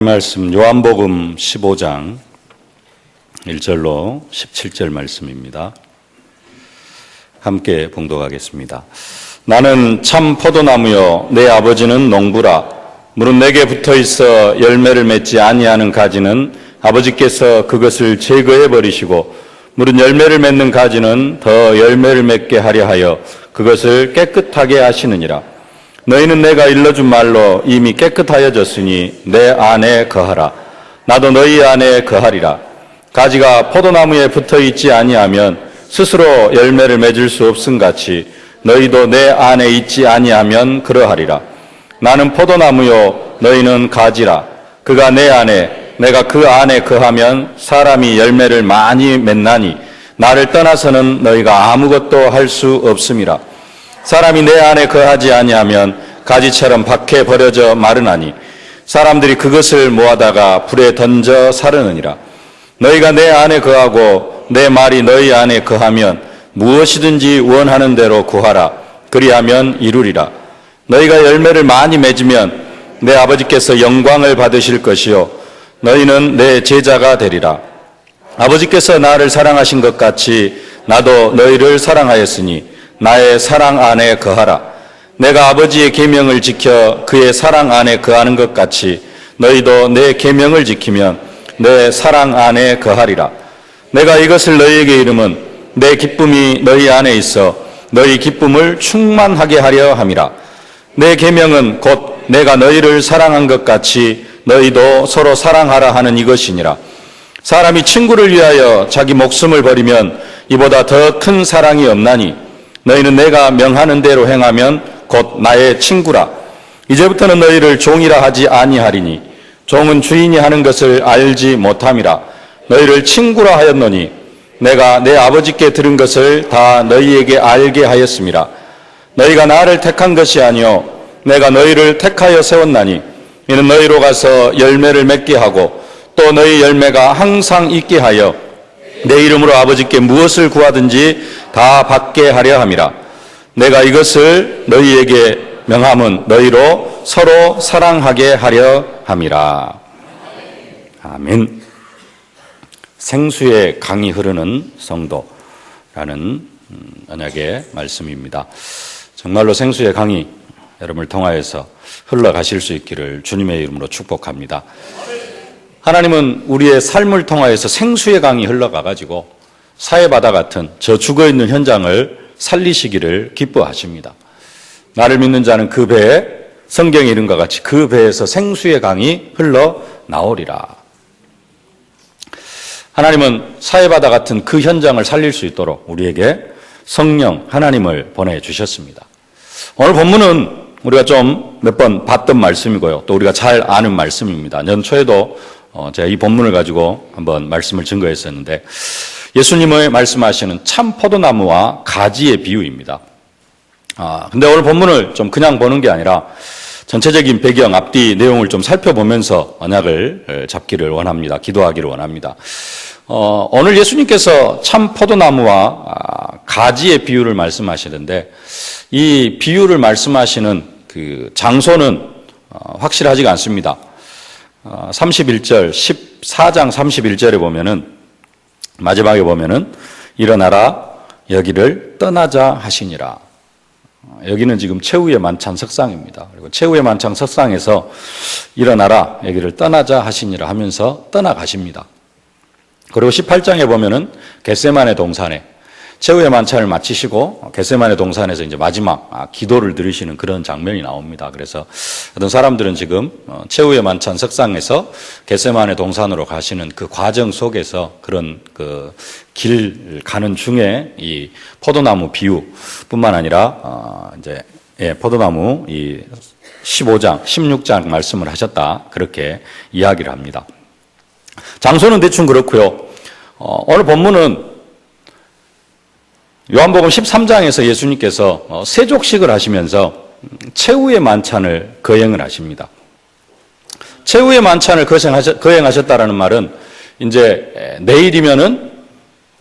말씀 요한복음 15장 1절로 17절 말씀입니다. 함께 봉독하겠습니다. 나는 참 포도나무요 내 아버지는 농부라. 물은 내게 붙어있어 열매를 맺지 아니하는 가지는 아버지께서 그것을 제거해 버리시고 물은 열매를 맺는 가지는 더 열매를 맺게 하려 하여 그것을 깨끗하게 하시느니라. 너희는 내가 일러준 말로 이미 깨끗하여졌으니 내 안에 거하라. 나도 너희 안에 거하리라. 가지가 포도나무에 붙어있지 아니하면 스스로 열매를 맺을 수 없음같이 너희도 내 안에 있지 아니하면 그러하리라. 나는 포도나무요 너희는 가지라. 그가 내 안에 내가 그 안에 거하면 사람이 열매를 많이 맺나니 나를 떠나서는 너희가 아무것도 할 수 없음이라. 사람이 내 안에 거하지 아니하면 가지처럼 밖에 버려져 마르나니 사람들이 그것을 모아다가 불에 던져 사르느니라. 너희가 내 안에 거하고 내 말이 너희 안에 거하면 무엇이든지 원하는 대로 구하라. 그리하면 이루리라. 너희가 열매를 많이 맺으면 내 아버지께서 영광을 받으실 것이요 너희는 내 제자가 되리라. 아버지께서 나를 사랑하신 것 같이 나도 너희를 사랑하였으니 나의 사랑 안에 거하라. 내가 아버지의 계명을 지켜 그의 사랑 안에 거하는 것 같이 너희도 내 계명을 지키면 내 사랑 안에 거하리라. 내가 이것을 너희에게 이름은 내 기쁨이 너희 안에 있어 너희 기쁨을 충만하게 하려 함이라. 내 계명은 곧 내가 너희를 사랑한 것 같이 너희도 서로 사랑하라 하는 이것이니라. 사람이 친구를 위하여 자기 목숨을 버리면 이보다 더 큰 사랑이 없나니 너희는 내가 명하는 대로 행하면 곧 나의 친구라. 이제부터는 너희를 종이라 하지 아니하리니 종은 주인이 하는 것을 알지 못함이라. 너희를 친구라 하였노니 내가 내 아버지께 들은 것을 다 너희에게 알게 하였음이라. 너희가 나를 택한 것이 아니요 내가 너희를 택하여 세웠나니 이는 너희로 가서 열매를 맺게 하고 또 너희 열매가 항상 있게 하여 내 이름으로 아버지께 무엇을 구하든지 다 받게 하려 함이라. 내가 이것을 너희에게 명함은 너희로 서로 사랑하게 하려 함이라. 아멘. 생수의 강이 흐르는 성도라는 언약의 말씀입니다. 정말로 생수의 강이 여러분을 통하여서 흘러가실 수 있기를 주님의 이름으로 축복합니다. 하나님은 우리의 삶을 통하여서 생수의 강이 흘러가가지고 사해바다 같은 저 죽어있는 현장을 살리시기를 기뻐하십니다. 나를 믿는 자는 그 배에 성경에 이른과 같이 그 배에서 생수의 강이 흘러나오리라. 하나님은 사해바다 같은 그 현장을 살릴 수 있도록 우리에게 성령 하나님을 보내주셨습니다. 오늘 본문은 우리가 좀 몇 번 봤던 말씀이고요. 또 우리가 잘 아는 말씀입니다. 연초에도 제가 이 본문을 가지고 한번 말씀을 증거했었는데 예수님의 말씀하시는 참 포도나무와 가지의 비유입니다. 근데 오늘 본문을 좀 그냥 보는 게 아니라 전체적인 배경, 앞뒤 내용을 좀 살펴보면서 언약을 잡기를 원합니다. 기도하기를 원합니다. 오늘 예수님께서 참 포도나무와 가지의 비유를 말씀하시는데 이 비유를 말씀하시는 그 장소는 확실하지가 않습니다. 31절, 14장 31절에 보면은 마지막에 보면은 일어나라 여기를 떠나자 하시니라. 여기는 지금 최후의 만찬 석상입니다. 그리고 최후의 만찬 석상에서 일어나라 여기를 떠나자 하시니라 하면서 떠나가십니다. 그리고 18장에 보면은 겟세마네 동산에 최후의 만찬을 마치시고 겟세마네 동산에서 이제 마지막 기도를 드리시는 그런 장면이 나옵니다. 그래서 어떤 사람들은 지금 최후의 만찬 석상에서 겟세마네 동산으로 가시는 그 과정 속에서 그런 그 길 가는 중에 이 포도나무 비유뿐만 아니라 이제 포도나무 이 15장, 16장 말씀을 하셨다 그렇게 이야기를 합니다. 장소는 대충 그렇고요. 오늘 본문은 요한복음 13장에서 예수님께서 세족식을 하시면서 최후의 만찬을 거행을 하십니다. 최후의 만찬을 거행하셨다라는 말은 이제 내일이면은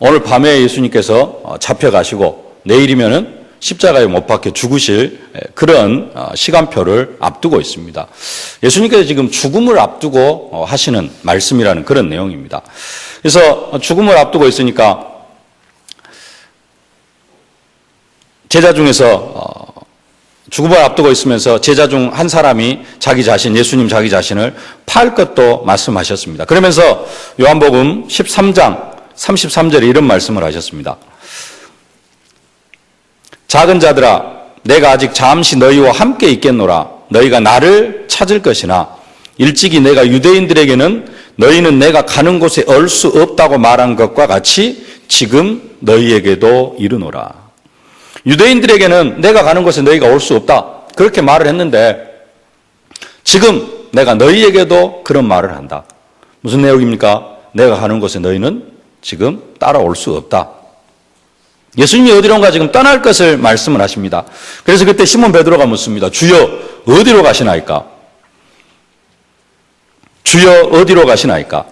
오늘 밤에 예수님께서 잡혀가시고 내일이면은 십자가에 못 박혀 죽으실 그런 시간표를 앞두고 있습니다. 예수님께서 지금 죽음을 앞두고 하시는 말씀이라는 그런 내용입니다. 그래서 죽음을 앞두고 있으니까 제자 중에서 죽음을 앞두고 있으면서 제자 중 한 사람이 예수님 자기 자신을 팔 것도 말씀하셨습니다. 그러면서 요한복음 13장 33절에 이런 말씀을 하셨습니다. 작은 자들아, 내가 아직 잠시 너희와 함께 있겠노라. 너희가 나를 찾을 것이나 일찍이 내가 유대인들에게는 너희는 내가 가는 곳에 얼 수 없다고 말한 것과 같이 지금 너희에게도 이르노라. 유대인들에게는 내가 가는 곳에 너희가 올 수 없다. 그렇게 말을 했는데 지금 내가 너희에게도 그런 말을 한다. 무슨 내용입니까? 내가 가는 곳에 너희는 지금 따라올 수 없다. 예수님이 어디론가 지금 떠날 것을 말씀을 하십니다. 그래서 그때 시몬 베드로가 묻습니다. 주여 어디로 가시나이까? 주여 어디로 가시나이까?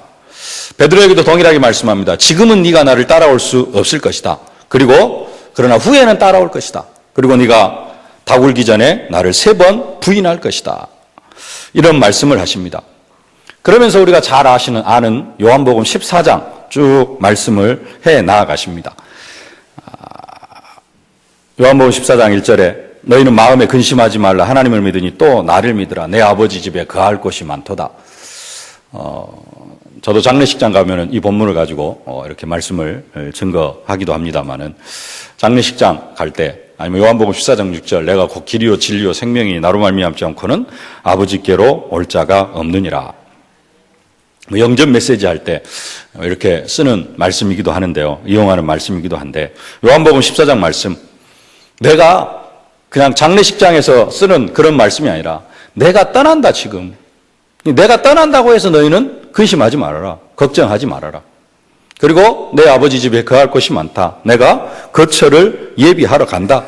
베드로에게도 동일하게 말씀합니다. 지금은 네가 나를 따라올 수 없을 것이다. 그러나 후에는 따라올 것이다. 그리고 네가 닭 울기 전에 나를 3번 부인할 것이다. 이런 말씀을 하십니다. 그러면서 우리가 잘 아는 요한복음 14장 쭉 말씀을 해 나아가십니다. 요한복음 14장 1절에 너희는 마음에 근심하지 말라. 하나님을 믿으니 또 나를 믿으라. 내 아버지 집에 거할 곳이 많도다. 저도 장례식장 가면은 이 본문을 가지고 이렇게 말씀을 증거하기도 합니다만은 장례식장 갈 때 아니면 요한복음 14장 6절 내가 곧 길이요 진리요 생명이 나로 말미암지 않고는 아버지께로 올 자가 없느니라. 영접 메시지 할 때 이렇게 쓰는 말씀이기도 하는데요. 이용하는 말씀이기도 한데 요한복음 14장 말씀 내가 그냥 장례식장에서 쓰는 그런 말씀이 아니라 내가 떠난다 지금. 내가 떠난다고 해서 너희는 근심하지 말아라. 걱정하지 말아라. 그리고 내 아버지 집에 거할 곳이 많다. 내가 거처를 예비하러 간다.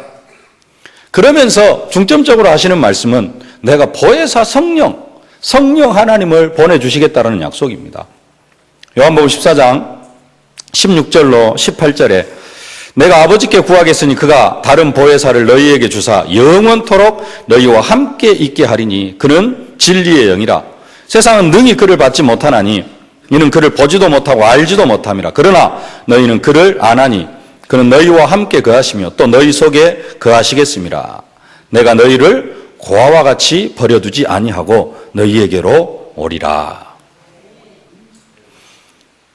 그러면서 중점적으로 하시는 말씀은 내가 보혜사 성령 하나님을 보내주시겠다라는 약속입니다. 요한복음 14장 16절로 18절에 내가 아버지께 구하겠으니 그가 다른 보혜사를 너희에게 주사 영원토록 너희와 함께 있게 하리니 그는 진리의 영이라. 세상은 능히 그를 받지 못하나니 이는 그를 보지도 못하고 알지도 못함이라. 그러나 너희는 그를 아나니 그는 너희와 함께 거하시며 또 너희 속에 거하시겠음이라. 내가 너희를 고아와 같이 버려두지 아니하고 너희에게로 오리라.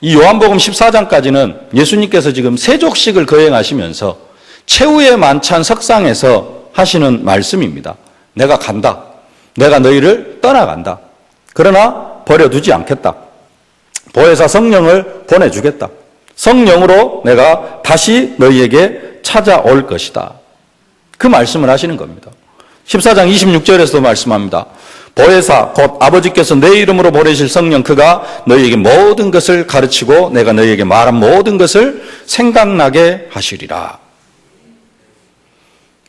이 요한복음 14장까지는 예수님께서 지금 세족식을 거행하시면서 최후의 만찬 석상에서 하시는 말씀입니다. 내가 간다. 내가 너희를 떠나간다. 그러나 버려두지 않겠다. 보혜사 성령을 보내주겠다. 성령으로 내가 다시 너희에게 찾아올 것이다. 그 말씀을 하시는 겁니다. 14장 26절에서도 말씀합니다. 보혜사 곧 아버지께서 내 이름으로 보내실 성령 그가 너희에게 모든 것을 가르치고 내가 너희에게 말한 모든 것을 생각나게 하시리라.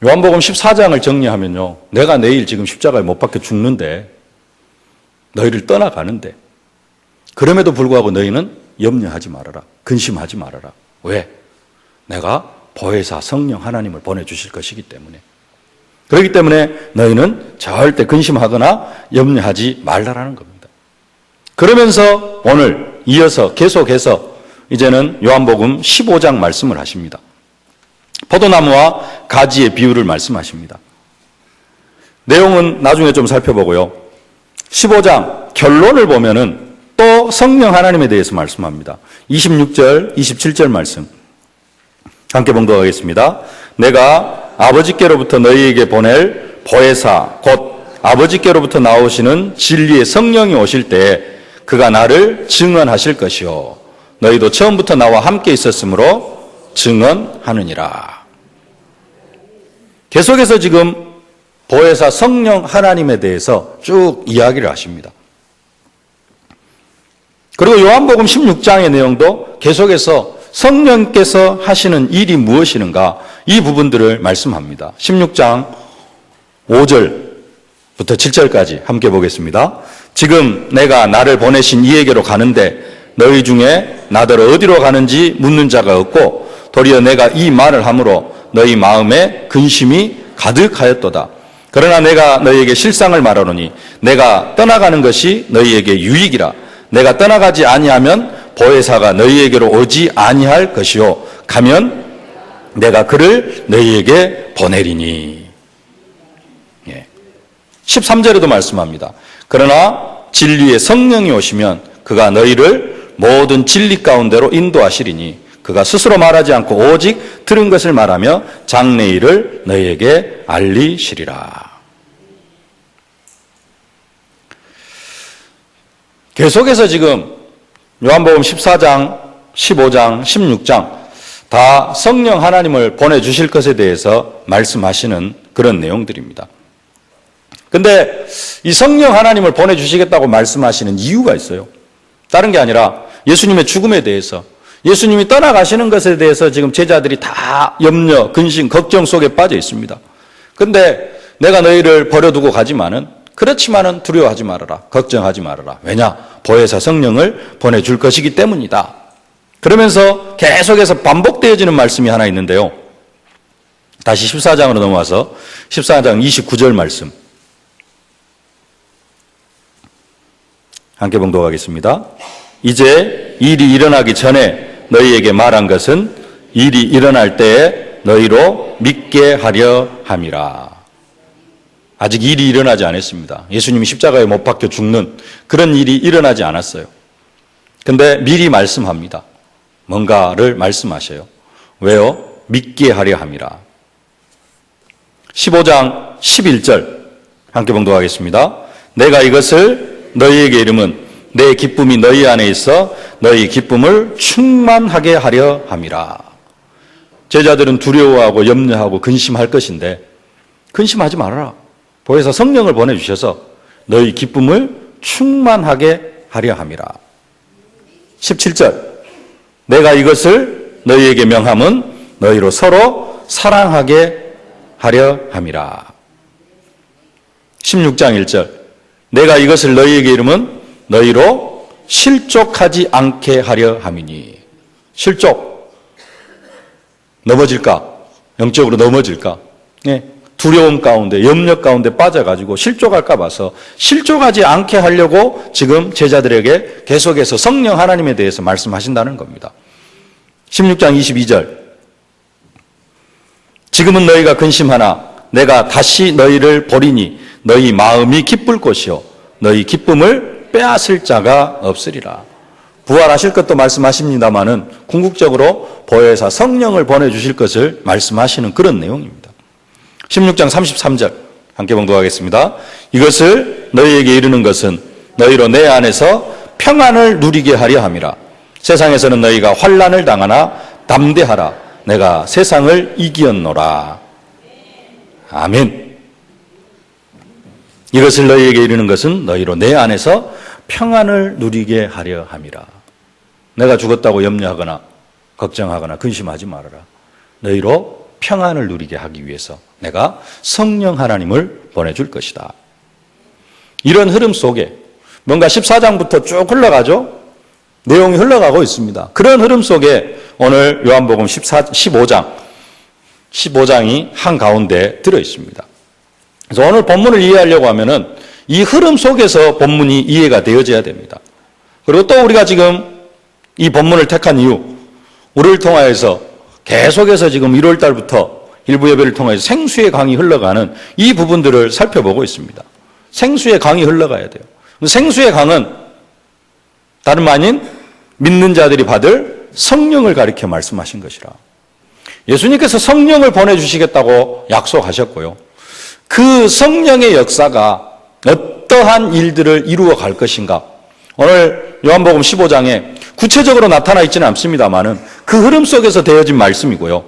요한복음 14장을 정리하면요. 내가 내일 지금 십자가에 못 박혀 죽는데 너희를 떠나가는데 그럼에도 불구하고 너희는 염려하지 말아라. 근심하지 말아라. 왜? 내가 보혜사 성령 하나님을 보내주실 것이기 때문에. 그렇기 때문에 너희는 절대 근심하거나 염려하지 말라라는 겁니다. 그러면서 오늘 이어서 계속해서 이제는 요한복음 15장 말씀을 하십니다. 포도나무와 가지의 비유를 말씀하십니다. 내용은 나중에 좀 살펴보고요. 15장 결론을 보면은 또 성령 하나님에 대해서 말씀합니다. 26절, 27절 말씀 함께 봉독하겠습니다. 내가 아버지께로부터 너희에게 보낼 보혜사 곧 아버지께로부터 나오시는 진리의 성령이 오실 때에 그가 나를 증언하실 것이요 너희도 처음부터 나와 함께 있었으므로 증언하느니라. 계속해서 지금 보혜사 성령 하나님에 대해서 쭉 이야기를 하십니다. 그리고 요한복음 16장의 내용도 계속해서 성령께서 하시는 일이 무엇이는가 이 부분들을 말씀합니다. 16장 5절부터 7절까지 함께 보겠습니다. 지금 내가 나를 보내신 이에게로 가는데 너희 중에 나더러 어디로 가는지 묻는 자가 없고 도리어 내가 이 말을 함으로 너희 마음에 근심이 가득하였도다. 그러나 내가 너희에게 실상을 말하노니 내가 떠나가는 것이 너희에게 유익이라. 내가 떠나가지 아니하면 보혜사가 너희에게로 오지 아니할 것이요 가면 내가 그를 너희에게 보내리니. 13절에도 말씀합니다. 그러나 진리의 성령이 오시면 그가 너희를 모든 진리 가운데로 인도하시리니 그가 스스로 말하지 않고 오직 들은 것을 말하며 장래일을 너희에게 알리시리라. 계속해서 지금 요한복음 14장, 15장, 16장 다 성령 하나님을 보내주실 것에 대해서 말씀하시는 그런 내용들입니다. 근데 이 성령 하나님을 보내주시겠다고 말씀하시는 이유가 있어요. 다른 게 아니라 예수님의 죽음에 대해서, 예수님이 떠나가시는 것에 대해서 지금 제자들이 다 염려, 근심, 걱정 속에 빠져 있습니다. 근데 내가 너희를 버려두고 가지만은, 그렇지만은 두려워하지 말아라, 걱정하지 말아라. 왜냐? 보혜사 성령을 보내줄 것이기 때문이다. 그러면서 계속해서 반복되어지는 말씀이 하나 있는데요. 다시 14장으로 넘어와서 14장 29절 말씀 함께 봉독하겠습니다. 이제 일이 일어나기 전에 너희에게 말한 것은 일이 일어날 때에 너희로 믿게 하려 함이라. 아직 일이 일어나지 않았습니다. 예수님이 십자가에 못 박혀 죽는 그런 일이 일어나지 않았어요. 근데 미리 말씀합니다. 뭔가를 말씀하셔요. 왜요? 믿게 하려 함이라. 15장 11절 함께 봉독하겠습니다. 내가 이것을 너희에게 이름은 내 기쁨이 너희 안에 있어 너희 기쁨을 충만하게 하려 함이라. 제자들은 두려워하고 염려하고 근심할 것인데 근심하지 말아라. 보혜사 성령을 보내주셔서 너희 기쁨을 충만하게 하려 함이라. 17절 내가 이것을 너희에게 명함은 너희로 서로 사랑하게 하려 함이라. 16장 1절 내가 이것을 너희에게 이름은 너희로 실족하지 않게 하려 함이니. 실족, 넘어질까? 영적으로 넘어질까? 두려움 가운데, 염려 가운데 빠져가지고 실족할까 봐서 실족하지 않게 하려고 지금 제자들에게 계속해서 성령 하나님에 대해서 말씀하신다는 겁니다. 16장 22절 지금은 너희가 근심하나 내가 다시 너희를 보리니 너희 마음이 기쁠 것이요 너희 기쁨을 빼앗을 자가 없으리라. 부활하실 것도 말씀하십니다마는 궁극적으로 보혜사 성령을 보내주실 것을 말씀하시는 그런 내용입니다. 16장 33절 함께 봉독하겠습니다. 이것을 너희에게 이르는 것은 너희로 내 안에서 평안을 누리게 하려 함이라. 세상에서는 너희가 환난을 당하나 담대하라. 내가 세상을 이기었노라. 아멘. 이것을 너희에게 이르는 것은 너희로 내 안에서 평안을 누리게 하려 함이라. 내가 죽었다고 염려하거나 걱정하거나 근심하지 말아라. 너희로 평안을 누리게 하기 위해서 내가 성령 하나님을 보내줄 것이다. 이런 흐름 속에 뭔가 14장부터 쭉 흘러가죠? 내용이 흘러가고 있습니다. 그런 흐름 속에 오늘 요한복음 15장이 한가운데 들어 있습니다. 그래서 오늘 본문을 이해하려고 하면은 이 흐름 속에서 본문이 이해가 되어져야 됩니다. 그리고 또 우리가 지금 이 본문을 택한 이유, 우리를 통하여서 계속해서 지금 1월 달부터 일부 예배를 통해서 생수의 강이 흘러가는 이 부분들을 살펴보고 있습니다. 생수의 강이 흘러가야 돼요. 생수의 강은 다름 아닌 믿는 자들이 받을 성령을 가리켜 말씀하신 것이라. 예수님께서 성령을 보내주시겠다고 약속하셨고요. 그 성령의 역사가 어떠한 일들을 이루어 갈 것인가. 오늘 요한복음 15장에 구체적으로 나타나 있지는 않습니다만은 그 흐름 속에서 되어진 말씀이고요.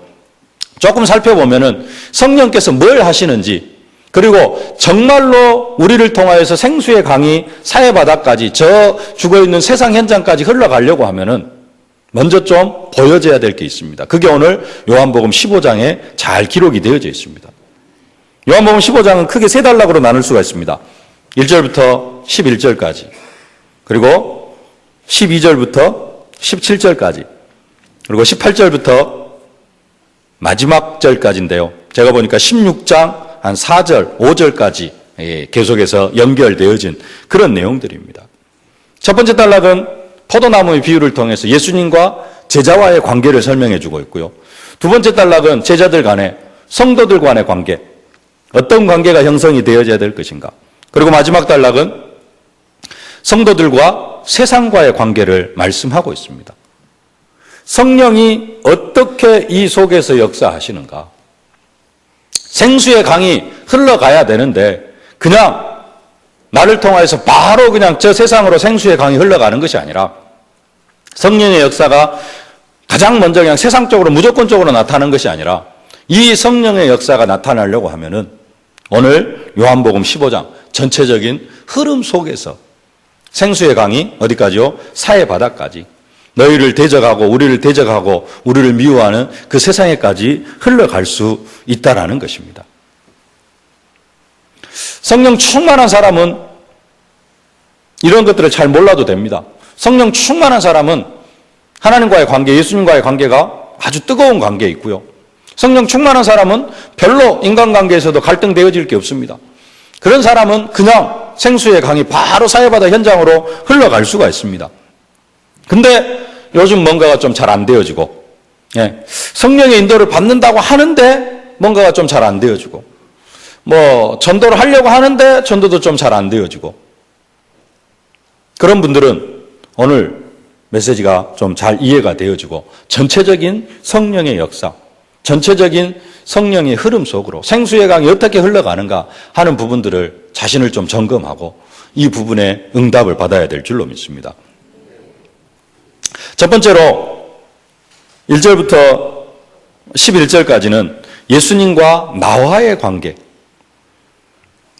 조금 살펴보면은 성령께서 뭘 하시는지, 그리고 정말로 우리를 통하여서 생수의 강이 사해바다까지 저 죽어있는 세상 현장까지 흘러가려고 하면은 먼저 좀 보여져야 될 게 있습니다. 그게 오늘 요한복음 15장에 잘 기록이 되어져 있습니다. 요한복음 15장은 크게 세 단락으로 나눌 수가 있습니다. 1절부터 11절까지, 그리고 12절부터 17절까지, 그리고 18절부터 마지막 절까지인데요. 제가 보니까 16장 한 4절, 5절까지 계속해서 연결되어진 그런 내용들입니다. 첫 번째 단락은 포도나무의 비유를 통해서 예수님과 제자와의 관계를 설명해 주고 있고요. 두 번째 단락은 제자들 간의, 성도들 간의 관계, 어떤 관계가 형성이 되어져야 될 것인가. 그리고 마지막 단락은 성도들과 세상과의 관계를 말씀하고 있습니다. 성령이 어떻게 이 속에서 역사하시는가. 생수의 강이 흘러가야 되는데 그냥 나를 통하여서 바로 그냥 저 세상으로 생수의 강이 흘러가는 것이 아니라 성령의 역사가 가장 먼저 그냥 세상적으로 무조건적으로 나타나는 것이 아니라 이 성령의 역사가 나타나려고 하면은 오늘 요한복음 15장 전체적인 흐름 속에서 생수의 강이 어디까지요? 사해 바다까지 너희를 대적하고 우리를 미워하는 그 세상에까지 흘러갈 수 있다라는 것입니다. 성령 충만한 사람은 이런 것들을 잘 몰라도 됩니다. 성령 충만한 사람은 하나님과의 관계, 예수님과의 관계가 아주 뜨거운 관계에 있고요. 성령 충만한 사람은 별로 인간관계에서도 갈등되어질 게 없습니다. 그런 사람은 그냥 생수의 강이 바로 사해바다 현장으로 흘러갈 수가 있습니다. 근데 요즘 뭔가가 좀 잘 안 되어지고, 성령의 인도를 받는다고 하는데 뭔가가 좀 잘 안 되어지고, 전도를 하려고 하는데 전도도 좀 잘 안 되어지고, 그런 분들은 오늘 메시지가 좀 잘 이해가 되어지고, 전체적인 성령의 역사, 전체적인 성령의 흐름 속으로 생수의 강이 어떻게 흘러가는가 하는 부분들을 자신을 좀 점검하고 이 부분에 응답을 받아야 될 줄로 믿습니다. 첫 번째로 1절부터 11절까지는 예수님과 나와의 관계,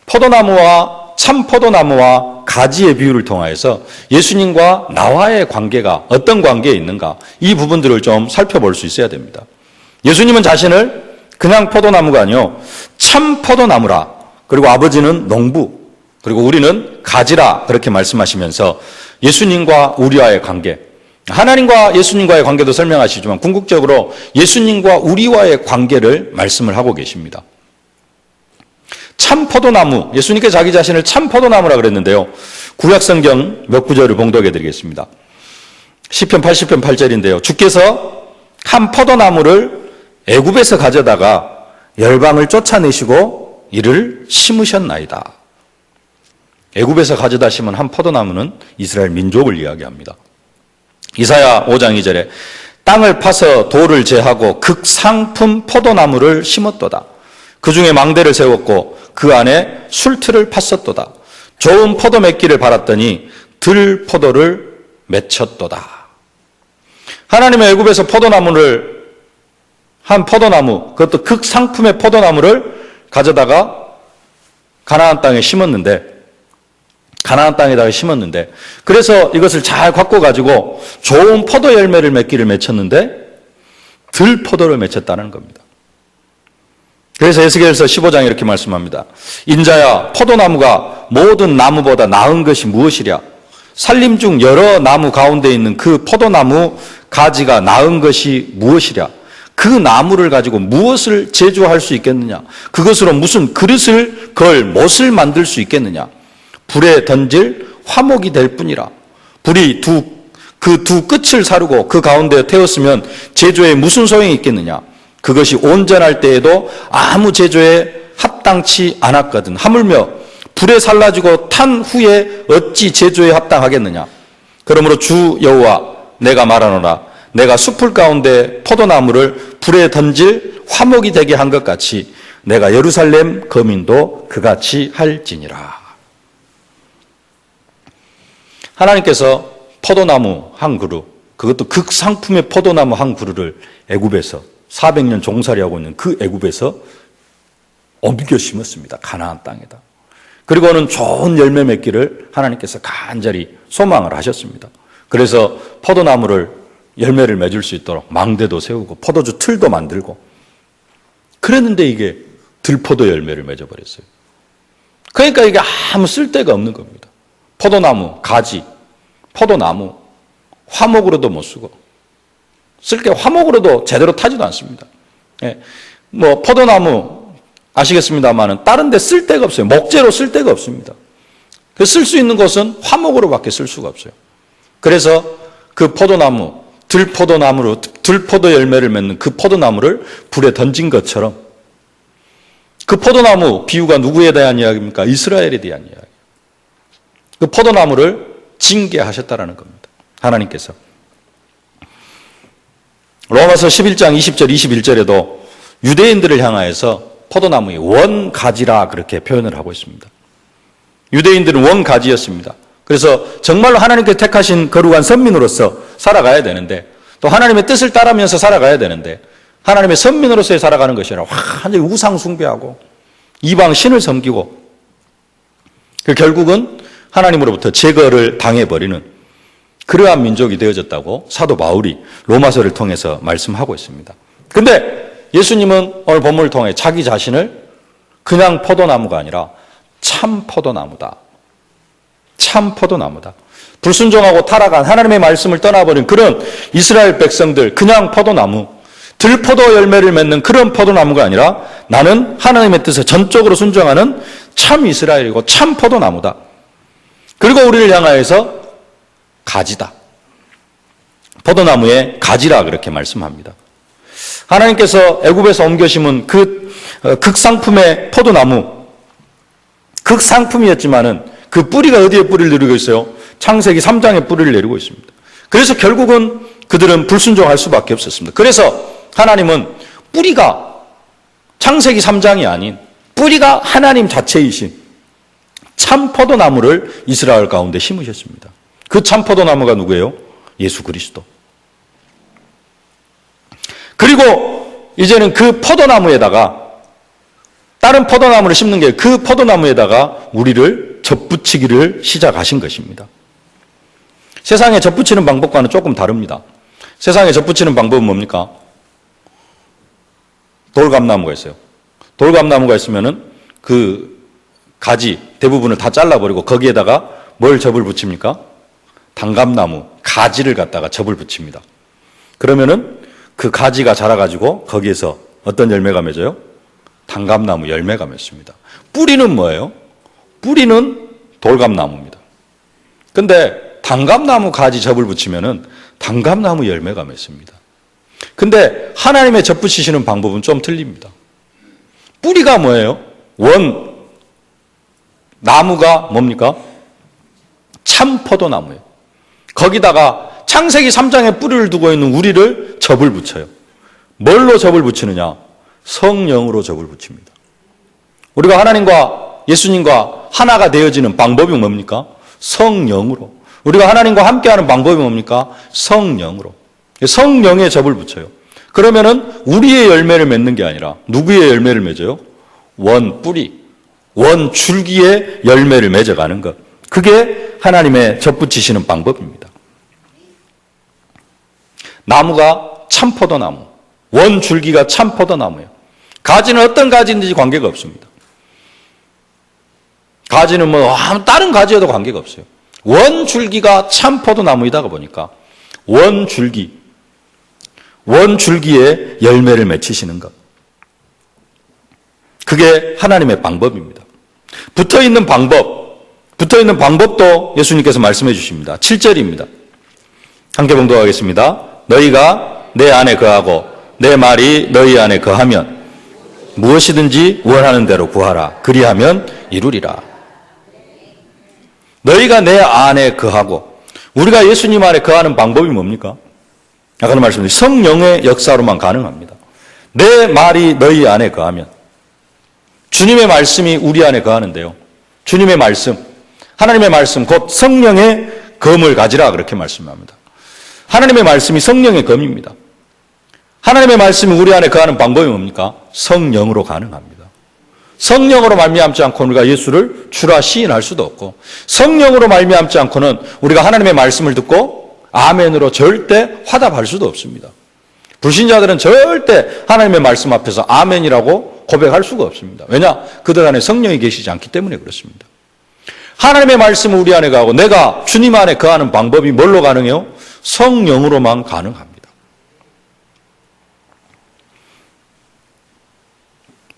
포도나무와 참 포도나무와 가지의 비유를 통하여서 예수님과 나와의 관계가 어떤 관계에 있는가, 이 부분들을 좀 살펴볼 수 있어야 됩니다. 예수님은 자신을 그냥 포도나무가 아니요 참 포도나무라, 그리고 아버지는 농부, 그리고 우리는 가지라, 그렇게 말씀하시면서 예수님과 우리와의 관계, 하나님과 예수님과의 관계도 설명하시지만 궁극적으로 예수님과 우리와의 관계를 말씀을 하고 계십니다. 참 포도나무, 예수님께 자기 자신을 참 포도나무라 그랬는데요. 구약성경 몇 구절을 봉독해 드리겠습니다. 시편 80편 8절인데요. 주께서 한 포도나무를 애굽에서 가져다가 열방을 쫓아내시고 이를 심으셨나이다. 애굽에서 가져다 심은 한 포도나무는 이스라엘 민족을 이야기합니다. 이사야 5장 2절에 땅을 파서 돌을 제하고 극상품 포도나무를 심었도다. 그 중에 망대를 세웠고 그 안에 술틀을 팠었도다. 좋은 포도 맺기를 바랐더니 들포도를 맺혔도다. 하나님의 애굽에서 한 포도나무, 그것도 극상품의 포도나무를 가져다가 가나안 땅에 심었는데, 가나안 땅에다가 심었는데, 그래서 이것을 잘 갖고 좋은 포도 열매를 맺기를 맺혔는데 들포도를 맺혔다는 겁니다. 그래서 에스겔서 15장에 이렇게 말씀합니다. 인자야, 포도나무가 모든 나무보다 나은 것이 무엇이랴? 산림 중 여러 나무 가운데 있는 그 포도나무 가지가 나은 것이 무엇이랴? 그 나무를 가지고 무엇을 제조할 수 있겠느냐? 그것으로 무슨 그릇을 걸 못을 만들 수 있겠느냐? 불에 던질 화목이 될 뿐이라. 불이 그 두 끝을 사르고 그 가운데 태웠으면 제조에 무슨 소용이 있겠느냐? 그것이 온전할 때에도 아무 제조에 합당치 않았거든. 하물며 불에 살라지고 탄 후에 어찌 제조에 합당하겠느냐? 그러므로 주 여호와 내가 말하노라. 내가 숲풀 가운데 포도나무를 불에 던질 화목이 되게 한 것 같이 내가 예루살렘 거민도 그같이 할지니라. 하나님께서 포도나무 한 그루, 그것도 극상품의 포도나무 한 그루를 애굽에서 400년 종살이하고 있는 그 애굽에서 옮겨 심었습니다. 가나안 땅에다. 그리고는 좋은 열매 맺기를 하나님께서 간절히 소망을 하셨습니다. 그래서 포도나무를 열매를 맺을 수 있도록 망대도 세우고 포도주 틀도 만들고 그랬는데 이게 들포도 열매를 맺어버렸어요. 그러니까 이게 아무 쓸데가 없는 겁니다. 포도나무, 가지, 포도나무, 화목으로도 못 쓰고 쓸 게 화목으로도 제대로 타지도 않습니다. 예. 뭐 포도나무 아시겠습니다만은 다른 데 쓸 데가 없어요. 목재로 쓸 데가 없습니다. 쓸 수 있는 곳은 화목으로밖에 쓸 수가 없어요. 그래서 그 포도나무, 들포도나무로 들포도 열매를 맺는 그 포도나무를 불에 던진 것처럼 그 포도나무 비유가 누구에 대한 이야기입니까? 이스라엘에 대한 이야기. 그 포도나무를 징계하셨다라는 겁니다. 하나님께서. 로마서 11장 20절 21절에도 유대인들을 향하여서 포도나무의 원가지라 그렇게 표현을 하고 있습니다. 유대인들은 원가지였습니다. 그래서 정말로 하나님께서 택하신 거룩한 선민으로서 살아가야 되는데 또 하나님의 뜻을 따르면서 살아가야 되는데 하나님의 선민으로서의 살아가는 것이 아니라 완전히 우상 숭배하고 이방 신을 섬기고 결국은 하나님으로부터 제거를 당해버리는 그러한 민족이 되어졌다고 사도 바울이 로마서를 통해서 말씀하고 있습니다. 그런데 예수님은 오늘 본문을 통해 자기 자신을 그냥 포도나무가 아니라 참 포도나무다. 참 포도나무다. 불순종하고 타락한 하나님의 말씀을 떠나버린 그런 이스라엘 백성들, 그냥 포도나무, 들포도 열매를 맺는 그런 포도나무가 아니라 나는 하나님의 뜻에 전적으로 순종하는 참 이스라엘이고 참 포도나무다. 그리고 우리를 향하여서 가지다. 포도나무의 가지라 그렇게 말씀합니다. 하나님께서 애굽에서 옮겨 심은 그 극상품의 포도나무, 극상품이었지만은 그 뿌리가 어디에 뿌리를 내리고 있어요? 창세기 3장에 뿌리를 내리고 있습니다. 그래서 결국은 그들은 불순종할 수밖에 없었습니다. 그래서 하나님은 뿌리가 창세기 3장이 아닌 뿌리가 하나님 자체이신 참 포도나무를 이스라엘 가운데 심으셨습니다. 그 참 포도나무가 누구예요? 예수 그리스도. 그리고 이제는 그 포도나무에다가 다른 포도나무를 심는 게 그 포도나무에다가 우리를 접붙이기를 시작하신 것입니다. 세상에 접붙이는 방법과는 조금 다릅니다. 세상에 접붙이는 방법은 뭡니까? 돌감나무가 있어요. 돌감나무가 있으면은 그 가지 대부분을 다 잘라버리고 거기에다가 뭘 접을 붙입니까? 단감나무 가지를 갖다가 접을 붙입니다. 그러면은 그 가지가 자라가지고 거기에서 어떤 열매가 맺어요? 단감나무 열매가 맺습니다. 뿌리는 뭐예요? 뿌리는 돌감나무입니다. 근데 단감나무 가지 접을 붙이면은 단감나무 열매가 맺습니다. 근데 하나님의 접붙이시는 방법은 좀 틀립니다. 뿌리가 뭐예요? 나무가 뭡니까? 참 포도나무예요. 거기다가 창세기 3장에 뿌리를 두고 있는 우리를 접을 붙여요. 뭘로 접을 붙이느냐? 성령으로 접을 붙입니다. 우리가 하나님과 예수님과 하나가 되어지는 방법이 뭡니까? 성령으로. 우리가 하나님과 함께하는 방법이 뭡니까? 성령으로. 성령에 접을 붙여요. 그러면은 우리의 열매를 맺는 게 아니라 누구의 열매를 맺어요? 뿌리, 줄기의 열매를 맺어가는 것. 그게 하나님의 접붙이시는 방법입니다. 나무가 참 포도나무, 줄기가 참 포도나무예요. 가지는 어떤 가지인지 관계가 없습니다. 가지는 다른 가지여도 관계가 없어요. 줄기가 참 포도나무이다가 보니까 줄기에 열매를 맺히시는 것. 그게 하나님의 방법입니다. 붙어있는 방법도 예수님께서 말씀해 주십니다. 7절입니다. 함께 봉독하겠습니다. 너희가 내 안에 거하고 내 말이 너희 안에 거하면 무엇이든지 원하는 대로 구하라. 그리하면 이루리라. 너희가 내 안에 거하고, 우리가 예수님 안에 거하는 방법이 뭡니까? 아까도 말씀드린 성령의 역사로만 가능합니다. 내 말이 너희 안에 거하면, 주님의 말씀이 우리 안에 거하는데요. 주님의 말씀, 하나님의 말씀, 곧 성령의 검을 가지라 그렇게 말씀합니다. 하나님의 말씀이 성령의 검입니다. 하나님의 말씀이 우리 안에 거하는 방법이 뭡니까? 성령으로 가능합니다. 성령으로 말미암지 않고는 우리가 예수를 주라 시인할 수도 없고, 성령으로 말미암지 않고는 우리가 하나님의 말씀을 듣고 아멘으로 절대 화답할 수도 없습니다. 불신자들은 절대 하나님의 말씀 앞에서 아멘이라고 고백할 수가 없습니다. 왜냐? 그들 안에 성령이 계시지 않기 때문에 그렇습니다. 하나님의 말씀은 우리 안에 가고 내가 주님 안에 거하는 방법이 뭘로 가능해요? 성령으로만 가능합니다.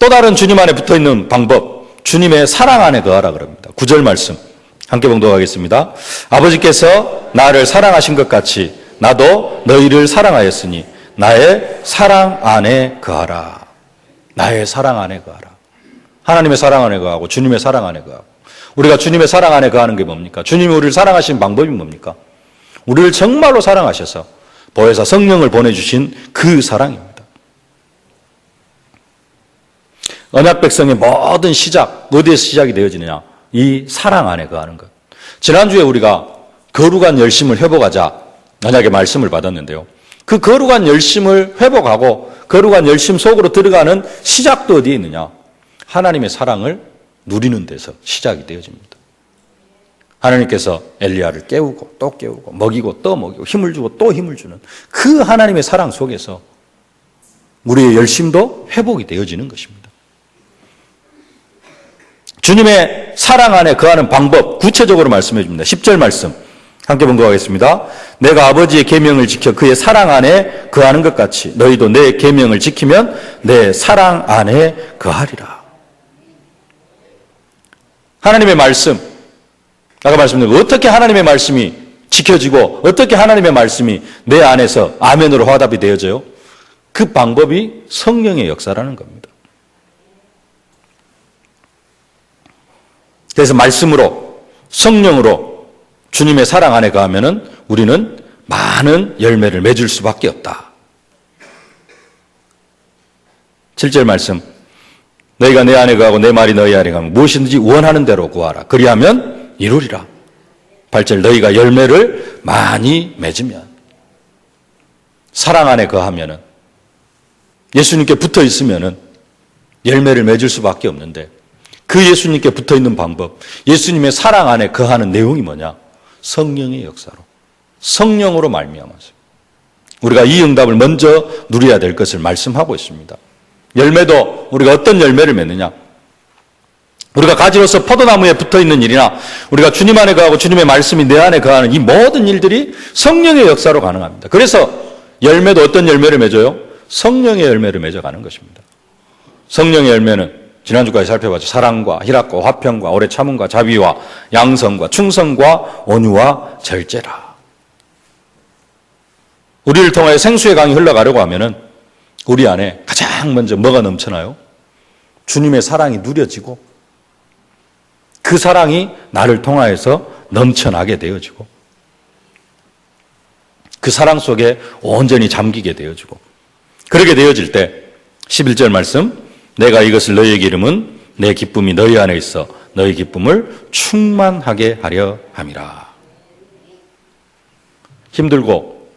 또 다른 주님 안에 붙어있는 방법, 주님의 사랑 안에 거하라 그럽니다. 9절 말씀 함께 봉독하겠습니다. 아버지께서 나를 사랑하신 것 같이 나도 너희를 사랑하였으니 나의 사랑 안에 거하라. 나의 사랑 안에 거하라. 하나님의 사랑 안에 거하고 주님의 사랑 안에 거하고, 우리가 주님의 사랑 안에 거하는 게 뭡니까? 주님이 우리를 사랑하신 방법이 뭡니까? 우리를 정말로 사랑하셔서 보혜사 성령을 보내주신 그 사랑입니다. 언약 백성의 모든 시작, 어디에서 시작이 되어지느냐? 이 사랑 안에 거하는 것. 지난주에 우리가 거룩한 열심을 회복하자 언약의 말씀을 받았는데요. 그 거룩한 열심을 회복하고 거룩한 열심 속으로 들어가는 시작도 어디에 있느냐? 하나님의 사랑을 누리는 데서 시작이 되어집니다. 하나님께서 엘리야를 깨우고 또 깨우고 먹이고 또 먹이고 힘을 주고 또 힘을 주는 그 하나님의 사랑 속에서 우리의 열심도 회복이 되어지는 것입니다. 주님의 사랑 안에 거하는 방법 구체적으로 말씀해 줍니다. 10절 말씀 함께 봉독하겠습니다. 내가 아버지의 계명을 지켜 그의 사랑 안에 거하는 것 같이 너희도 내 계명을 지키면 내 사랑 안에 거하리라. 하나님의 말씀, 아까 말씀드린 어떻게 하나님의 말씀이 지켜지고 어떻게 하나님의 말씀이 내 안에서 아멘으로 화답이 되어져요? 그 방법이 성령의 역사라는 겁니다. 그래서 말씀으로 성령으로 주님의 사랑 안에 거하면은 우리는 많은 열매를 맺을 수밖에 없다. 7절 말씀, 너희가 내 안에 거하고 내 말이 너희 안에 거하면 무엇이든지 원하는 대로 구하라. 그리하면 이루리라. 8절, 너희가 열매를 많이 맺으면, 사랑 안에 거하면은, 예수님께 붙어 있으면은 열매를 맺을 수밖에 없는데, 그 예수님께 붙어 있는 방법, 예수님의 사랑 안에 거하는 내용이 뭐냐? 성령의 역사로, 성령으로 말미암아서 우리가 이 응답을 먼저 누려야 될 것을 말씀하고 있습니다. 열매도 우리가 어떤 열매를 맺느냐? 우리가 가지로서 포도나무에 붙어있는 일이나 우리가 주님 안에 거하고 주님의 말씀이 내 안에 거하는 이 모든 일들이 성령의 역사로 가능합니다. 그래서 열매도 어떤 열매를 맺어요? 성령의 열매를 맺어가는 것입니다. 성령의 열매는 지난주까지 살펴봤죠. 사랑과 희락과 화평과 오래 참음과 자비와 양성과 충성과 온유와 절제라. 우리를 통하여 생수의 강이 흘러가려고 하면은 우리 안에 가장 먼저 뭐가 넘쳐나요? 주님의 사랑이 누려지고 그 사랑이 나를 통하여서 넘쳐나게 되어지고 그 사랑 속에 온전히 잠기게 되어지고, 그렇게 되어질 때 11절 말씀, 내가 이것을 너희에게 이름은 내 기쁨이 너희 안에 있어 너희 기쁨을 충만하게 하려 함이라. 힘들고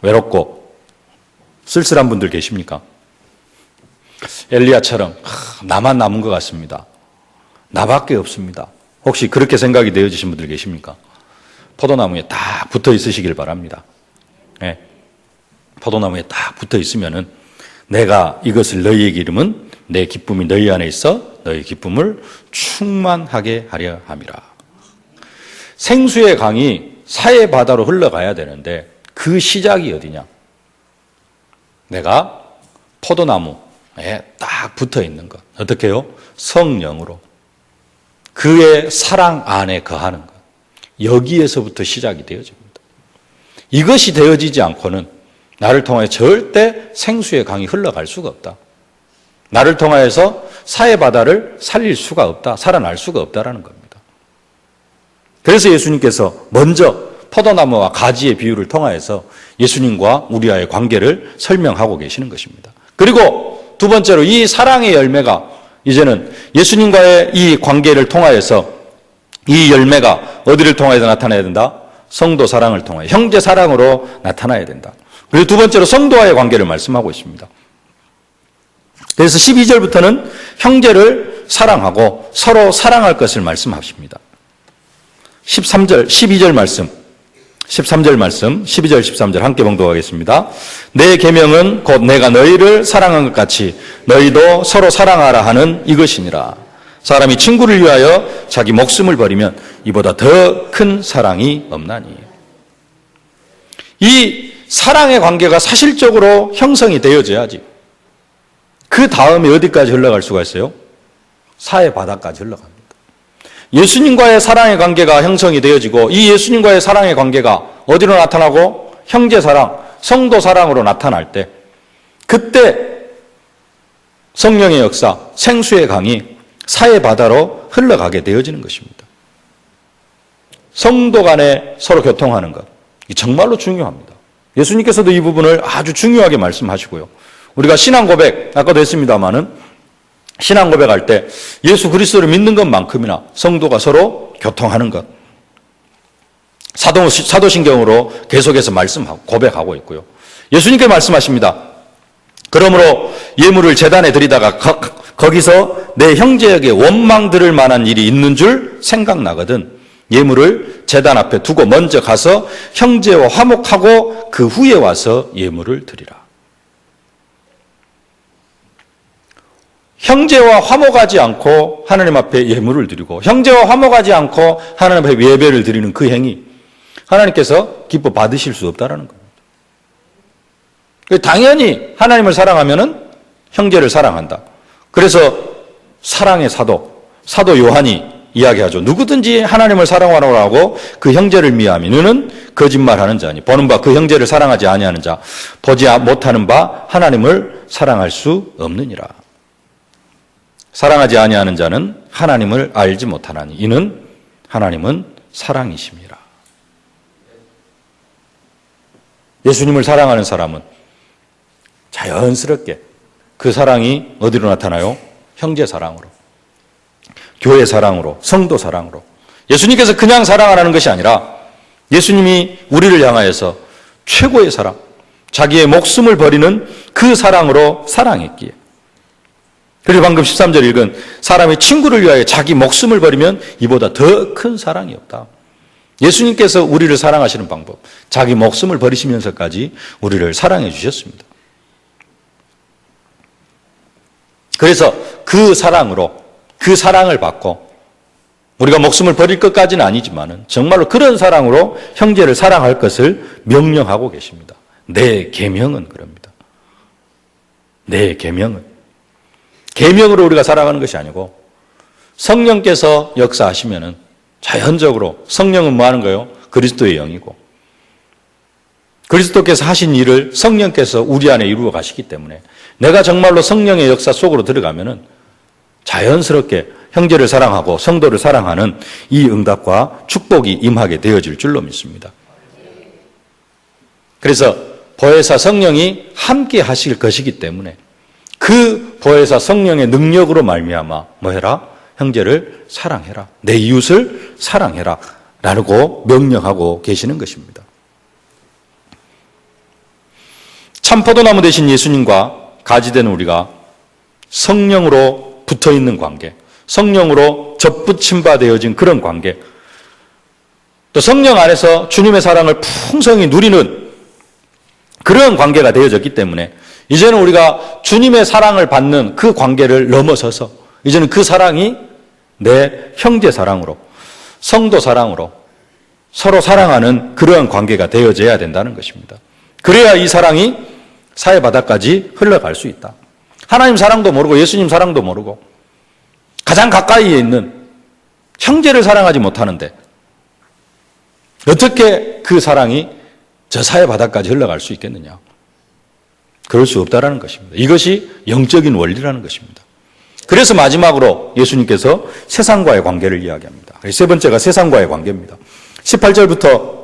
외롭고 쓸쓸한 분들 계십니까? 엘리야처럼 나만 남은 것 같습니다. 나밖에 없습니다. 혹시 그렇게 생각이 되어지신 분들 계십니까? 포도나무에 딱 붙어 있으시길 바랍니다. 네. 포도나무에 딱 붙어 있으면은 내가 이것을 너희에게 이름은 내 기쁨이 너희 안에 있어 너희 기쁨을 충만하게 하려 함이라. 생수의 강이 사해 바다로 흘러가야 되는데 그 시작이 어디냐? 내가 포도나무에 딱 붙어 있는 것. 어떻게 해요? 성령으로. 그의 사랑 안에 거하는 것. 여기에서부터 시작이 되어집니다. 이것이 되어지지 않고는 나를 통하여 절대 생수의 강이 흘러갈 수가 없다. 나를 통하여서 사해 바다를 살릴 수가 없다. 살아날 수가 없다라는 겁니다. 그래서 예수님께서 먼저 포도나무와 가지의 비유를 통하여서 예수님과 우리와의 관계를 설명하고 계시는 것입니다. 그리고 두 번째로 이 사랑의 열매가 이제는 예수님과의 이 관계를 통하여서 이 열매가 어디를 통하여서 나타나야 된다? 성도 사랑을 통하여 형제 사랑으로 나타나야 된다. 그리고 두 번째로 성도와의 관계를 말씀하고 있습니다. 그래서 12절부터는 형제를 사랑하고 서로 사랑할 것을 말씀하십니다. 12절 말씀, 12절, 13절 함께 봉독하겠습니다. 내 계명은 곧 내가 너희를 사랑한 것 같이 너희도 서로 사랑하라 하는 이것이니라. 사람이 친구를 위하여 자기 목숨을 버리면 이보다 더 큰 사랑이 없나니. 이 사랑의 관계가 사실적으로 형성이 되어져야지 그 다음에 어디까지 흘러갈 수가 있어요? 사해 바다까지 흘러갑니다. 예수님과의 사랑의 관계가 형성이 되어지고 이 예수님과의 사랑의 관계가 어디로 나타나고 형제 사랑, 성도 사랑으로 나타날 때 그때 성령의 역사, 생수의 강이 사해 바다로 흘러가게 되어지는 것입니다. 성도 간에 서로 교통하는 것, 정말로 중요합니다. 예수님께서도 이 부분을 아주 중요하게 말씀하시고요. 우리가 신앙 고백, 아까도 했습니다마는 신앙 고백할 때 예수 그리스도를 믿는 것만큼이나 성도가 서로 교통하는 것, 사도신경으로 계속해서 말씀하고 고백하고 있고요. 예수님께 말씀하십니다. 그러므로 예물을 제단에 드리다가 거기서 내 형제에게 원망 들을 만한 일이 있는 줄 생각나거든 예물을 제단 앞에 두고 먼저 가서 형제와 화목하고 그 후에 와서 예물을 드리라. 형제와 화목하지 않고 하나님 앞에 예물을 드리고 형제와 화목하지 않고 하나님 앞에 예배를 드리는 그 행위, 하나님께서 기뻐 받으실 수 없다라는 겁니다. 당연히 하나님을 사랑하면은 형제를 사랑한다. 그래서 사랑의 사도 요한이 이야기하죠. 누구든지 하나님을 사랑하라고 그 형제를 미워하며 너는 거짓말하는 자니 보는 바 그 형제를 사랑하지 아니하는 자 보지 못하는 바 하나님을 사랑할 수 없느니라. 사랑하지 아니하는 자는 하나님을 알지 못하나니 이는 하나님은 사랑이심이라. 예수님을 사랑하는 사람은 자연스럽게 그 사랑이 어디로 나타나요? 형제 사랑으로, 교회 사랑으로, 성도 사랑으로. 예수님께서 그냥 사랑하라는 것이 아니라 예수님이 우리를 향하여서 최고의 사랑, 자기의 목숨을 버리는 그 사랑으로 사랑했기에. 그리고 방금 13절 읽은 사람이 친구를 위하여 자기 목숨을 버리면 이보다 더 큰 사랑이 없다. 예수님께서 우리를 사랑하시는 방법, 자기 목숨을 버리시면서까지 우리를 사랑해 주셨습니다. 그래서 그 사랑으로, 그 사랑을 받고 우리가 목숨을 버릴 것까지는 아니지만은 정말로 그런 사랑으로 형제를 사랑할 것을 명령하고 계십니다. 내 계명은 그럽니다. 내 계명은. 계명으로 우리가 살아가는 것이 아니고 성령께서 역사하시면은 자연적으로 성령은 뭐 하는 거예요? 그리스도의 영이고 그리스도께서 하신 일을 성령께서 우리 안에 이루어 가시기 때문에 내가 정말로 성령의 역사 속으로 들어가면은 자연스럽게 형제를 사랑하고 성도를 사랑하는 이 응답과 축복이 임하게 되어질 줄로 믿습니다. 그래서 보혜사 성령이 함께 하실 것이기 때문에 그 보혜사 성령의 능력으로 말미암아 뭐 해라? 형제를 사랑해라. 내 이웃을 사랑해라. 라고 명령하고 계시는 것입니다. 참 포도나무 되신 예수님과 가지된 우리가 성령으로 붙어있는 관계, 성령으로 접붙임 바 되어진 그런 관계, 또 성령 안에서 주님의 사랑을 풍성히 누리는 그런 관계가 되어졌기 때문에 이제는 우리가 주님의 사랑을 받는 그 관계를 넘어서서 이제는 그 사랑이 내 형제 사랑으로, 성도 사랑으로 서로 사랑하는 그러한 관계가 되어져야 된다는 것입니다. 그래야 이 사랑이 사해바다까지 흘러갈 수 있다. 하나님 사랑도 모르고 예수님 사랑도 모르고 가장 가까이에 있는 형제를 사랑하지 못하는데 어떻게 그 사랑이 저 사해바다까지 흘러갈 수 있겠느냐. 그럴 수 없다라는 것입니다. 이것이 영적인 원리라는 것입니다. 그래서 마지막으로 예수님께서 세상과의 관계를 이야기합니다. 세 번째가 세상과의 관계입니다. 18절부터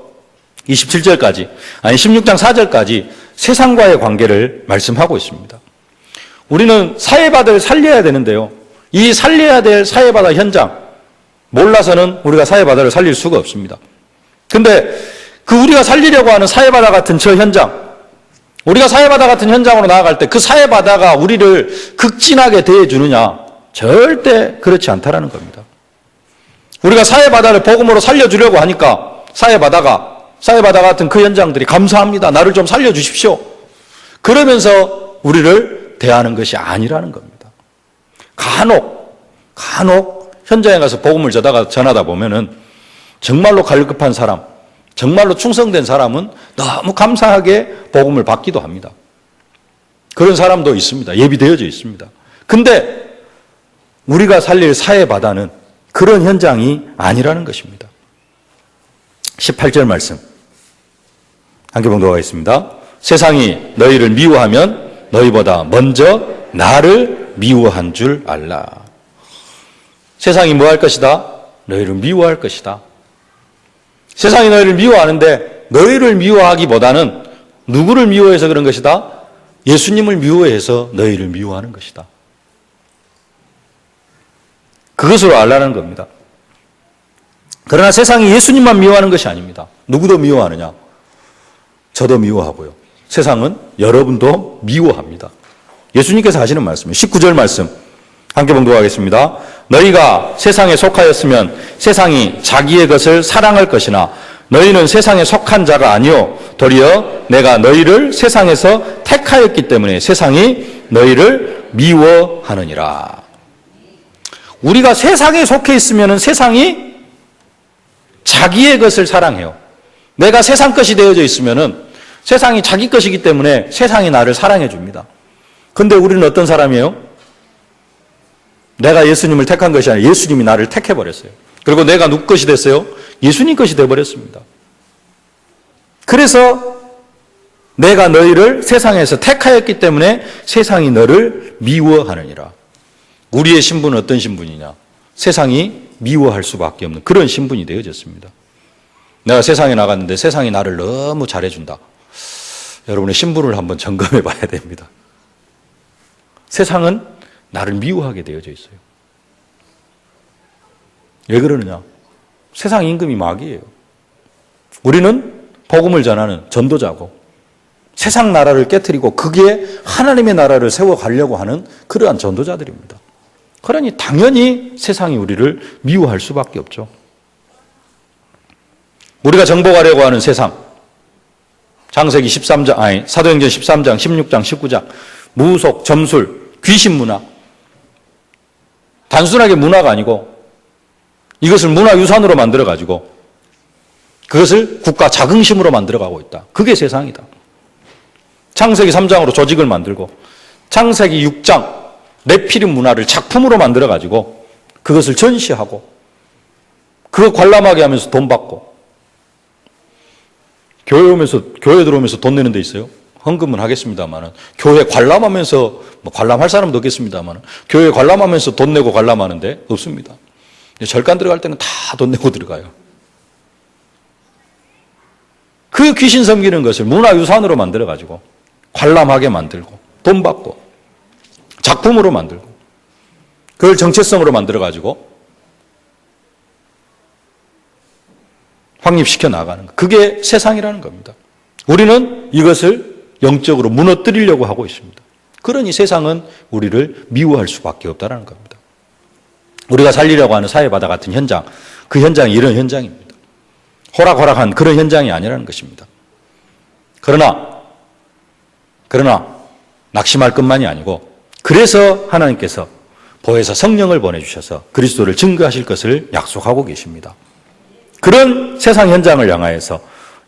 27절까지, 아니 16장 4절까지 세상과의 관계를 말씀하고 있습니다. 우리는 사해바다를 살려야 되는데요. 이 살려야 될 사해바다 현장, 몰라서는 우리가 사해바다를 살릴 수가 없습니다. 근데 그 우리가 살리려고 하는 사해바다 같은 저 현장, 우리가 사해바다 같은 현장으로 나아갈 때 그 사해바다가 우리를 극진하게 대해주느냐? 절대 그렇지 않다라는 겁니다. 우리가 사해바다를 복음으로 살려주려고 하니까 사해바다 같은 그 현장들이 감사합니다. 나를 좀 살려주십시오. 그러면서 우리를 대하는 것이 아니라는 겁니다. 간혹 현장에 가서 복음을 전하다 보면은 정말로 갈급한 사람, 정말로 충성된 사람은 너무 감사하게 복음을 받기도 합니다. 그런 사람도 있습니다. 예비되어져 있습니다. 근데 우리가 살릴 사회바다는 그런 현장이 아니라는 것입니다. 18절 말씀 함께 봉독하겠습니다. 세상이 너희를 미워하면 너희보다 먼저 나를 미워한 줄 알라. 세상이 뭐 할 것이다? 너희를 미워할 것이다. 세상이 너희를 미워하는데 너희를 미워하기보다는 누구를 미워해서 그런 것이다? 예수님을 미워해서 너희를 미워하는 것이다. 그것으로 알라는 겁니다. 그러나 세상이 예수님만 미워하는 것이 아닙니다. 누구도 미워하느냐? 저도 미워하고요. 세상은 여러분도 미워합니다. 예수님께서 하시는 말씀이에요. 19절 말씀 함께 봉독하겠습니다. 너희가 세상에 속하였으면 세상이 자기의 것을 사랑할 것이나 너희는 세상에 속한 자가 아니요 도리어 내가 너희를 세상에서 택하였기 때문에 세상이 너희를 미워하느니라. 우리가 세상에 속해 있으면 세상이 자기의 것을 사랑해요. 내가 세상 것이 되어져 있으면 세상이 자기 것이기 때문에 세상이 나를 사랑해 줍니다. 근데 우리는 어떤 사람이에요? 내가 예수님을 택한 것이 아니라 예수님이 나를 택해버렸어요. 그리고 내가 누구 것이 됐어요? 예수님 것이 되어버렸습니다. 그래서 내가 너희를 세상에서 택하였기 때문에 세상이 너를 미워하느니라. 우리의 신분은 어떤 신분이냐? 세상이 미워할 수밖에 없는 그런 신분이 되어졌습니다. 내가 세상에 나갔는데 세상이 나를 너무 잘해준다. 여러분의 신분을 한번 점검해 봐야 됩니다. 세상은 나를 미워하게 되어져 있어요. 왜 그러느냐? 세상 임금이 마귀예요. 우리는 복음을 전하는 전도자고 세상 나라를 깨트리고 그게 하나님의 나라를 세워가려고 하는 그러한 전도자들입니다. 그러니 당연히 세상이 우리를 미워할 수밖에 없죠. 우리가 정복하려고 하는 세상, 창세기 13장, 사도행전 13장, 16장, 19장, 무속, 점술, 귀신 문화. 단순하게 문화가 아니고 이것을 문화유산으로 만들어가지고 그것을 국가 자긍심으로 만들어가고 있다. 그게 세상이다. 창세기 3장으로 조직을 만들고 창세기 6장 네피림 문화를 작품으로 만들어가지고 그것을 전시하고 그거 관람하게 하면서 돈 받고 교회 들어오면서 돈 내는 데 있어요. 헌금은 하겠습니다만은 교회 관람하면서 관람할 사람도 없겠습니다만은 교회 관람하면서 돈 내고 관람하는데 없습니다. 절간 들어갈 때는 다 돈 내고 들어가요. 그 귀신 섬기는 것을 문화유산으로 만들어가지고 관람하게 만들고 돈 받고 작품으로 만들고 그걸 정체성으로 만들어가지고 확립시켜 나가는 것. 그게 세상이라는 겁니다. 우리는 이것을 영적으로 무너뜨리려고 하고 있습니다. 그러니 세상은 우리를 미워할 수밖에 없다는 겁니다. 우리가 살리려고 하는 사회바다 같은 현장, 그 현장이 이런 현장입니다. 호락호락한 그런 현장이 아니라는 것입니다. 그러나 낙심할 것만이 아니고 그래서 하나님께서 보혜사 성령을 보내주셔서 그리스도를 증거하실 것을 약속하고 계십니다. 그런 세상 현장을 향하여서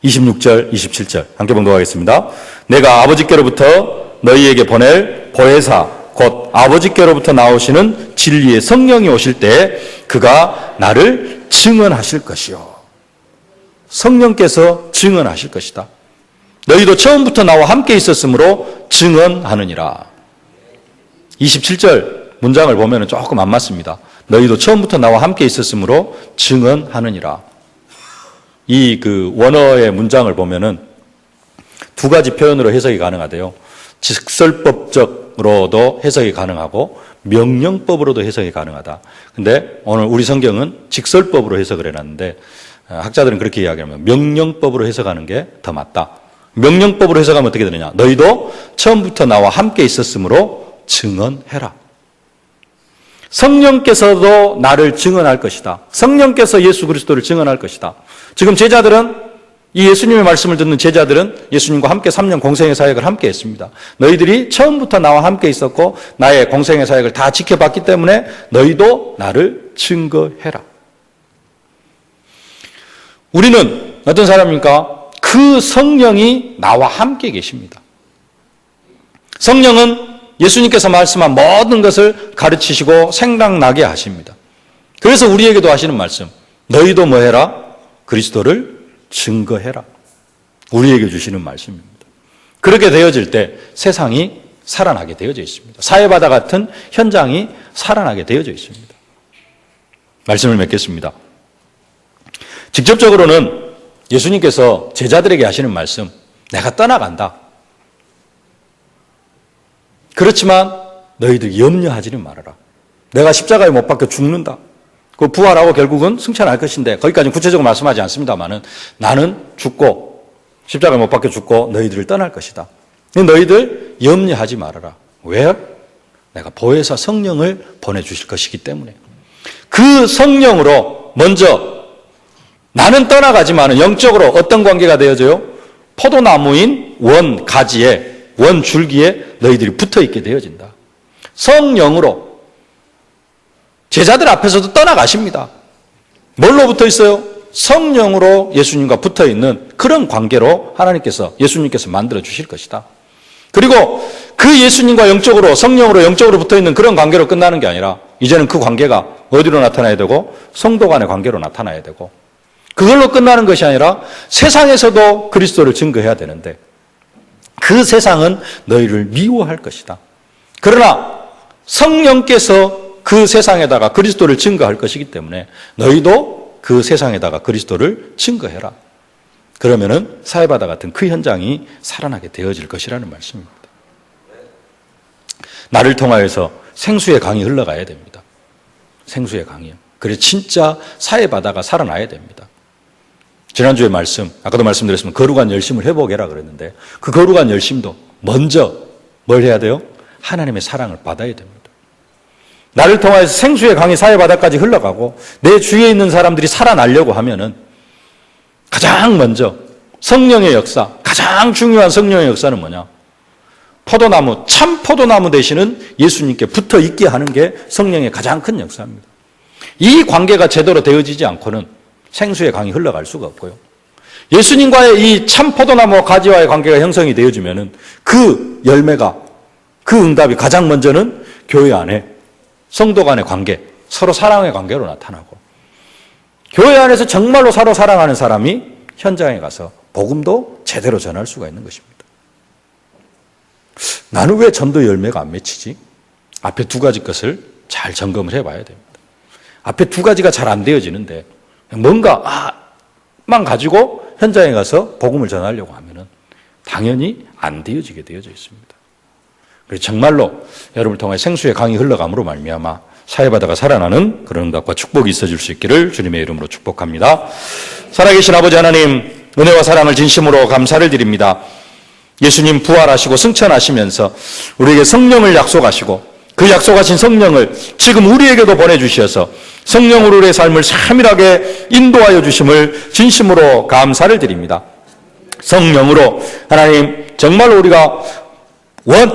26절, 27절 함께 봉독하겠습니다. 내가 아버지께로부터 너희에게 보낼 보혜사 곧 아버지께로부터 나오시는 진리의 성령이 오실 때 그가 나를 증언하실 것이요. 성령께서 증언하실 것이다. 너희도 처음부터 나와 함께 있었으므로 증언하느니라. 27절 문장을 보면 조금 안 맞습니다. 너희도 처음부터 나와 함께 있었으므로 증언하느니라. 이 원어의 문장을 보면은 두 가지 표현으로 해석이 가능하대요. 직설법적으로도 해석이 가능하고 명령법으로도 해석이 가능하다. 근데 오늘 우리 성경은 직설법으로 해석을 해놨는데 학자들은 그렇게 이야기하면 명령법으로 해석하는 게 더 맞다. 명령법으로 해석하면 어떻게 되느냐? 너희도 처음부터 나와 함께 있었으므로 증언해라. 성령께서도 나를 증언할 것이다. 성령께서 예수 그리스도를 증언할 것이다. 지금 제자들은 이 예수님의 말씀을 듣는 제자들은 예수님과 함께 3년 공생의 사역을 함께 했습니다. 너희들이 처음부터 나와 함께 있었고 나의 공생의 사역을 다 지켜봤기 때문에 너희도 나를 증거해라. 우리는 어떤 사람입니까? 그 성령이 나와 함께 계십니다. 성령은 예수님께서 말씀한 모든 것을 가르치시고 생각나게 하십니다. 그래서 우리에게도 하시는 말씀, 너희도 뭐 해라? 그리스도를 증거해라. 우리에게 주시는 말씀입니다. 그렇게 되어질 때 세상이 살아나게 되어져 있습니다. 사회바다 같은 현장이 살아나게 되어져 있습니다. 말씀을 맺겠습니다. 직접적으로는 예수님께서 제자들에게 하시는 말씀, 내가 떠나간다. 그렇지만 너희들이 염려하지는 말아라. 내가 십자가에 못 박혀 죽는다. 그 부활하고 결국은 승천할 것인데 거기까지는 구체적으로 말씀하지 않습니다만은 나는 죽고 십자가에 못 박혀 죽고 너희들을 떠날 것이다. 너희들 염려하지 말아라. 왜? 내가 보혜사 성령을 보내주실 것이기 때문에. 그 성령으로 먼저 나는 떠나가지만 영적으로 어떤 관계가 되어져요? 포도나무인 원 가지에, 원 줄기에 너희들이 붙어 있게 되어진다. 성령으로 제자들 앞에서도 떠나가십니다. 뭘로 붙어 있어요? 성령으로 예수님과 붙어 있는 그런 관계로 하나님께서, 예수님께서 만들어 주실 것이다. 그리고 그 예수님과 영적으로, 성령으로 영적으로 붙어 있는 그런 관계로 끝나는 게 아니라 이제는 그 관계가 어디로 나타나야 되고 성도 간의 관계로 나타나야 되고 그걸로 끝나는 것이 아니라 세상에서도 그리스도를 증거해야 되는데 그 세상은 너희를 미워할 것이다. 그러나 성령께서 그 세상에다가 그리스도를 증거할 것이기 때문에 너희도 그 세상에다가 그리스도를 증거해라. 그러면은 사회바다 같은 그 현장이 살아나게 되어질 것이라는 말씀입니다. 나를 통하여서 생수의 강이 흘러가야 됩니다. 생수의 강이요. 그래서 진짜 사회바다가 살아나야 됩니다. 지난주에 말씀, 아까도 말씀드렸지만 거룩한 열심을 회복해라 그랬는데 그 거룩한 열심도 먼저 뭘 해야 돼요? 하나님의 사랑을 받아야 됩니다. 나를 통하여서 생수의 강이 사회바다까지 흘러가고 내 주위에 있는 사람들이 살아나려고 하면은 가장 먼저 성령의 역사, 가장 중요한 성령의 역사는 뭐냐? 포도나무, 참 포도나무 되시는 예수님께 붙어 있게 하는 게 성령의 가장 큰 역사입니다. 이 관계가 제대로 되어지지 않고는 생수의 강이 흘러갈 수가 없고요. 예수님과의 이 참 포도나무 가지와의 관계가 형성이 되어지면은 그 열매가, 그 응답이 가장 먼저는 교회 안에 성도 간의 관계, 서로 사랑의 관계로 나타나고 교회 안에서 정말로 서로 사랑하는 사람이 현장에 가서 복음도 제대로 전할 수가 있는 것입니다. 나는 왜 전도 열매가 안 맺히지? 앞에 두 가지 것을 잘 점검을 해봐야 됩니다. 앞에 두 가지가 잘 안 되어지는데 뭔가만 가지고 현장에 가서 복음을 전하려고 하면은 당연히 안 되어지게 되어져 있습니다. 그래서 정말로 여러분을 통해 생수의 강이 흘러감으로 말미암아 사회바다가 살아나는 그런 응답과 축복이 있어질 수 있기를 주님의 이름으로 축복합니다. 살아계신 아버지 하나님, 은혜와 사랑을 진심으로 감사를 드립니다. 예수님 부활하시고 승천하시면서 우리에게 성령을 약속하시고 그 약속하신 성령을 지금 우리에게도 보내주셔서 성령으로 우리의 삶을 세밀하게 인도하여 주심을 진심으로 감사를 드립니다. 성령으로 하나님 정말로 우리가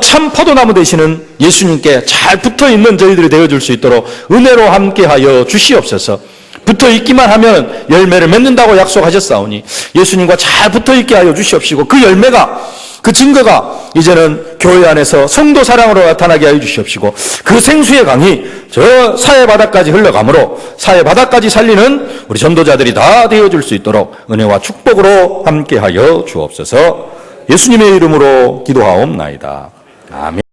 참 포도나무 되시는 예수님께 잘 붙어있는 저희들이 되어줄 수 있도록 은혜로 함께하여 주시옵소서. 붙어있기만 하면 열매를 맺는다고 약속하셨사오니 예수님과 잘 붙어있게 하여 주시옵시고 그 열매가, 그 증거가 이제는 교회 안에서 성도 사랑으로 나타나게 하여 주시옵시고 그 생수의 강이 저 사회바다까지 흘러가므로 사회바다까지 살리는 우리 전도자들이 다 되어줄 수 있도록 은혜와 축복으로 함께하여 주옵소서. 예수님의 이름으로 기도하옵나이다. 아멘.